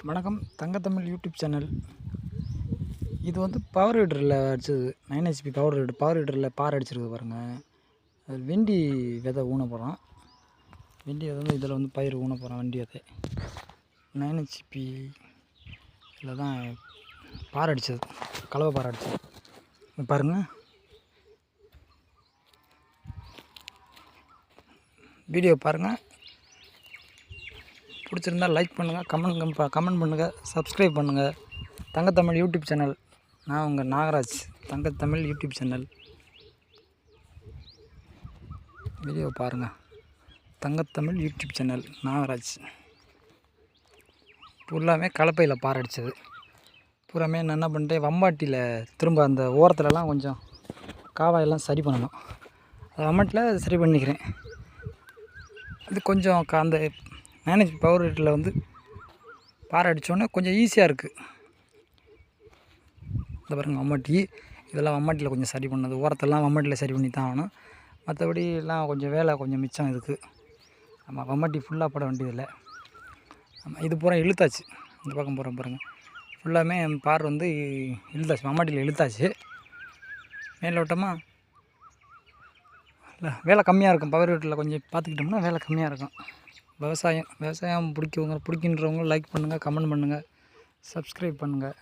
வணக்கம். தங்கத்தமிழ் YouTube channel. இது வந்து பவர் ஹீட்டரில் அடிச்சது. 9 HP பவர் ஹீட்டரில் பார் அடிச்சிருக்கு பாருங்கள். அது வெண்டி விதை ஊன போகிறோம். வெண்டி விதை வந்து இதில் வந்து பயிர் ஊன போகிறோம். வண்டி விதை 9 HP இதில் தான் பார் அடித்தது, கலவை பார் அடித்தது பாருங்கள். வீடியோ பாருங்கள். பிடிச்சிருந்தால் லைக் பண்ணுங்கள், கமெண்ட் பண்ணுங்கள், சப்ஸ்கிரைப் பண்ணுங்கள். Thangathamil YouTube channel. நான் உங்கள் Nagaraj. Thangathamil YouTube channel. Video பாருங்கள். Thangathamil YouTube channel Nagaraj. ஃபுல்லாமே கலப்பையில் பார் அடித்தது. பூராமே நான் என்ன பண்ணிட்டேன், வம்பாட்டியில் திரும்ப அந்த ஓரத்துலலாம் கொஞ்சம் காவாயெல்லாம் சரி பண்ணணும். அது வம்பாட்டில் சரி பண்ணிக்கிறேன். இது கொஞ்சம் அந்த மேனேஜ் பவர் ஹீட்டரில் வந்து பார் அடித்தோன்னே கொஞ்சம் ஈஸியாக இருக்குது. இந்த பாருங்கள் வம்பாட்டி, இதெல்லாம் வம்பாட்டியில் கொஞ்சம் சரி பண்ணது. ஓரத்தெல்லாம் வம்பாட்டியில் சரி பண்ணி தான் ஆகணும். மற்றபடி எல்லாம் கொஞ்சம் வேலை கொஞ்சம் மிச்சம் இதுக்கு. ஆமாம், வம்பாட்டி ஃபுல்லாக போட வேண்டியதில்லை. ஆமாம், இது பூரா இழுத்தாச்சு. இந்த பக்கம் பூரா பாருங்கள், ஃபுல்லாமே பார் வந்து இழுத்தாச்சு, வம்பாட்டியில் இழுத்தாச்சு. மேலோட்டமாக இல்லை, வேலை கம்மியாக இருக்கும். பவர் ஹீட்டரில் கொஞ்சம் பார்த்துக்கிட்டோம்னா வேலை கம்மியாக இருக்கும். விவசாயம் பிடிக்கின்றவங்க லைக் பண்ணுங்கள், கமெண்ட் பண்ணுங்கள், சப்ஸ்கிரைப் பண்ணுங்கள்.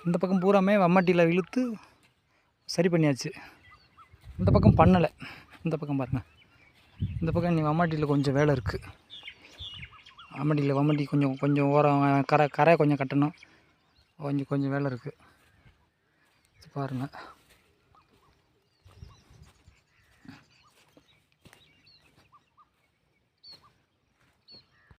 இந்த பக்கம் பூராமே வம்மாட்டியில் இழுத்து சரி பண்ணியாச்சு. இந்த பக்கம் பண்ணலை. இந்த பக்கம் பாருங்கள். இந்த பக்கம் நீ வம்மாட்டியில் கொஞ்சம் வேலை இருக்குது. வம்மாட்டி கொஞ்சம் ஓரம் கரை கொஞ்சம் கட்டணும். கொஞ்சம் வேலை இருக்குது. பாருங்கள்.